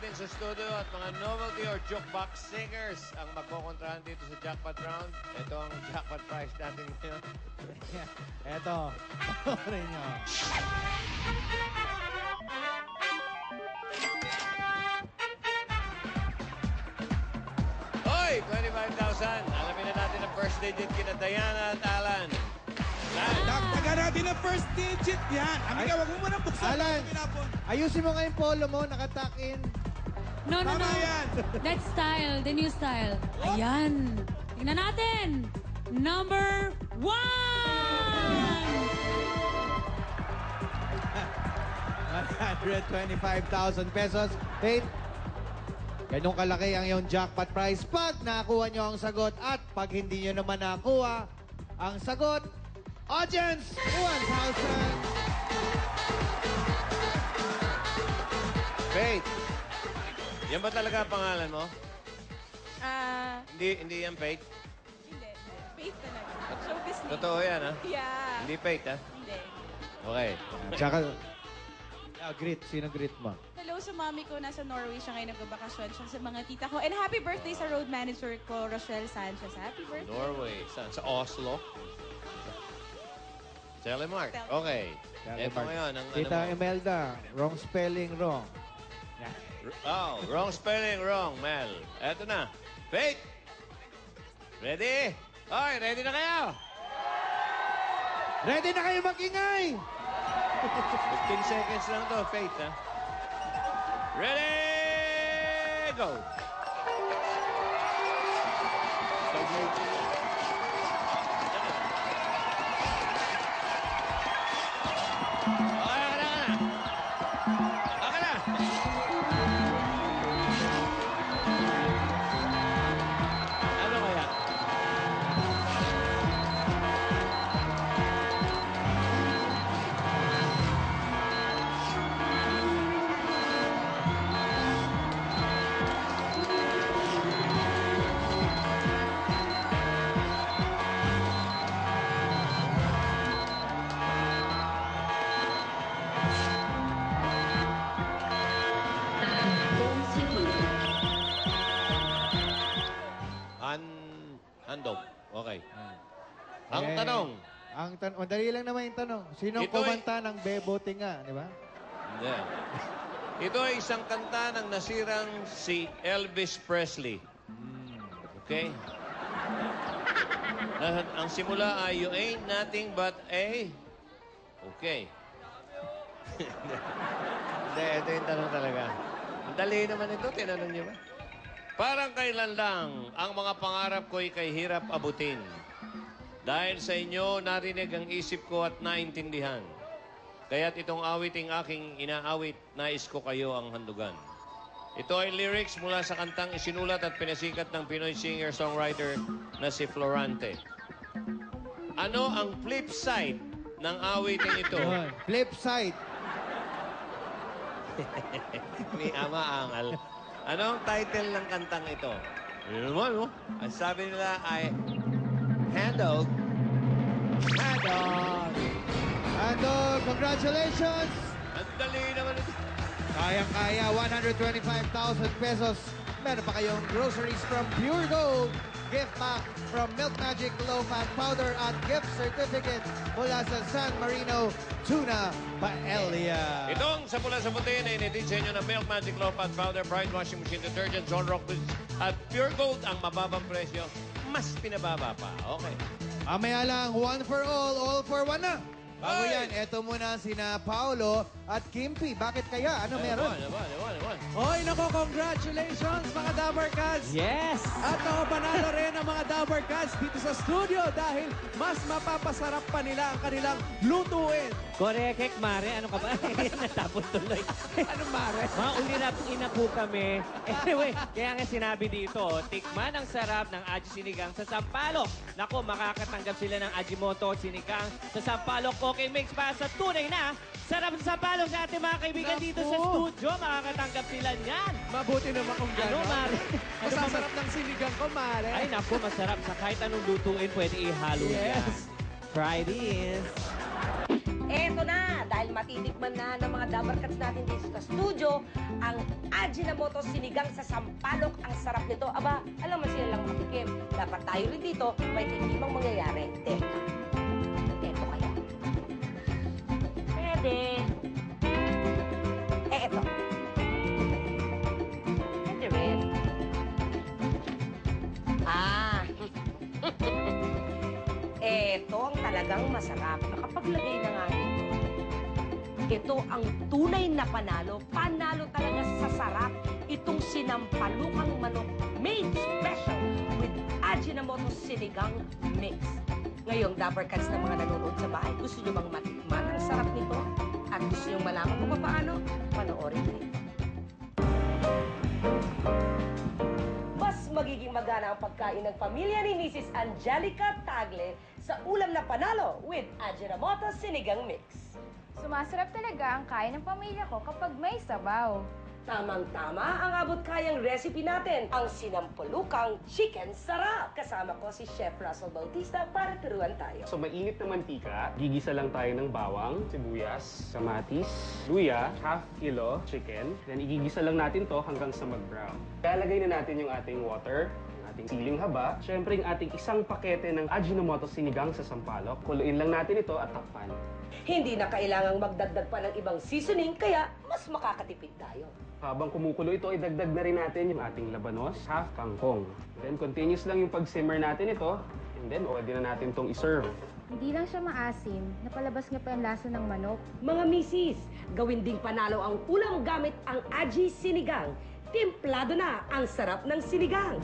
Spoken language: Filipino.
natin sa studio at mga novelty or jukebox singers ang magkokontrahan dito sa jackpot round. Ito ang jackpot prize natin ngayon. Eto. Patuloy nyo. Hoy! 25,000. Alamin na natin ang first digit kina Diana at Alan. Dagdagan natin ang first digit yan. Amiga, wag mo muna buksan. Alan, ayusin mo nga yung polo mo, nakatuck in. No, no, Tama no. yan. That style, the new style. Ayan. Tingnan natin. Number 1! 125,000 pesos. Wait. Ganun kalaki ang iyong jackpot prize pag nakakuha nyo ang sagot at pag hindi nyo naman nakakuha ang sagot, audience, 1,000. Faith. Yan ba talaga ang pangalan mo? Hindi yan Faith? Hindi. Faith talaga. Showbiz name. Totoo yan, ha? Yeah. Hindi Faith, ha? Hindi. Okay. Tsaka, greet. Sino greet mo? Hello sa mami ko. Nasa Norway siya ngayon. Nagbabakasyon siya sa mga tita ko. And happy birthday sa road manager ko, Rochelle Sanchez. Happy birthday. Norway. Saan? Sa Oslo? Telemark. Okay. Ito ngayon. Ang Tita ano mo? Imelda, wrong spelling, wrong. Oh, wrong spelling, wrong, Mel. Eto na. Faith! Ready? Hoy, ready na kayo? Ready na kayo mag-ingay! 15 seconds lang to, Faith, ha? Ready? Go! Ano kaya? Handog. Okay. Ang Eh, tanong. Madali lang naman yung tanong. Sino Ito kumanta ng Bebo Tinga, di ba? Hindi. Ito ay isang kanta ng nasirang si Elvis Presley. Okay? Ang simula ay, you ain't nothing but a... Okay. Hindi, ito yung tanong talaga. Ang dali naman ito, tinanong niyo ba? Parang kailan lang ang mga pangarap ko'y kay hirap abutin. Dahil sa inyo, narinig ang isip ko at naintindihan. Kaya't itong awiting aking inaawit, nais ko kayo ang handugan. Ito ay lyrics mula sa kantang isinulat at pinasikat ng Pinoy singer-songwriter na si Florante. Ano ang flip side ng awiting ito? Flip side. May ama-angal. Ano ang title ng kantang ito? Yun naman, no? Ang sabi nila ay Handog. Handog. Handog, congratulations! Ang dali naman ito. Kayang-kaya, 125,000 pesos. Meron pa kayong groceries from Pure Gold, gift pack from Milk Magic Low Fat Powder at gift certificate mula sa San Marino Tuna Paella. Itong sa pula sa puti na inedit sa inyo ng Milk Magic Low Fat Powder, Pride Washing Machine Detergent, John Rock at Pure Gold ang mababang presyo. Mas pinababa pa. Okay. Mamaya lang, one for all for one na. Bago Ay! yan, eto muna sina Paolo at Kimpi. Bakit kaya? Ano meron? Ewan. Hoy, nako, congratulations mga Dabber Cats! Yes! At nakapanalo rin ang mga Dabber Cats dito sa studio dahil mas mapapasarap pa nila ang kanilang lutuin. Korek, Mare. Ano ka ba? Natapos tuloy. Anong mare? Mga ulirap-ina po kami. Anyway, kaya nga sinabi dito, tikman ang sarap ng Aji Sinigang sa Sampaloc. Nako, makakatanggap sila ng Ajimoto Sinigang sa Sampaloc. Okay, mix para sa tunay na sarap sa Sampaloc sa ating mga kaibigan dito sa studio. Makakatanggap sila niyan. Mabuti naman kung Ano, gano'n. Mare? Masasarap ng sinigang ko, mare. Ay, naku, masarap. Sa kahit anong lutuin, pwede ihalo yan. Yes. Try this. Eto na, dahil matitikman na ng mga Dabarkats natin dito sa studio, ang Ajinomoto sinigang sa sampalok. Ang sarap nito. Aba, alam mo sila lang matikim. Dapat tayo rin dito, may tikimang mangyayari. Teka. Eto kaya. Pwede. Eto. Pwede rin. Ah. Eto ang talagang masarap. Nakapaglagay na nga nito. Ito ang tunay na panalo. Panalo talaga sa sarap. Itong sinampalukang manok made special with Ajinomoto Sinigang Mix. Ngayong Dabarkats na mga nanonood sa bahay, gusto nyo bang matikman ang sarap nito? At gusto nyo malaman kung paano? Panoorin nito. Mas magiging magana ang pagkain ng pamilya ni Mrs. Angelica Tagle sa ulam na panalo with Ajinomoto Sinigang Mix. Sumasarap talaga ang kain ng pamilya ko kapag may sabaw. Tamang-tama ang abot-kayang recipe natin, ang sinampalukang chicken sarap. Kasama ko si Chef Russell Bautista para turuan tayo. So mainit na mantika, gigisa lang tayo ng bawang, sibuyas, kamatis, luya, half kilo chicken. Then igigisa lang natin to hanggang sa mag-brown. Lalagay na natin yung ating water, ang ating siling haba, syempre yung ating isang pakete ng Ajinomoto sinigang sa sampalok. Kuluin lang natin ito at takpan. Hindi na kailangang magdagdag pa ng ibang seasoning, kaya mas makakatipid tayo. Habang kumukulo ito, idagdag na rin natin yung ating labanos, half kangkong. Then continuous lang yung pag-simmer natin ito. And then, pwede na natin itong iserve. Hindi lang siya maasim, napalabas nga pa yung lasa ng manok. Mga misis, gawin ding panalo ang ulam gamit ang Aji Sinigang. Timplado na ang sarap ng sinigang.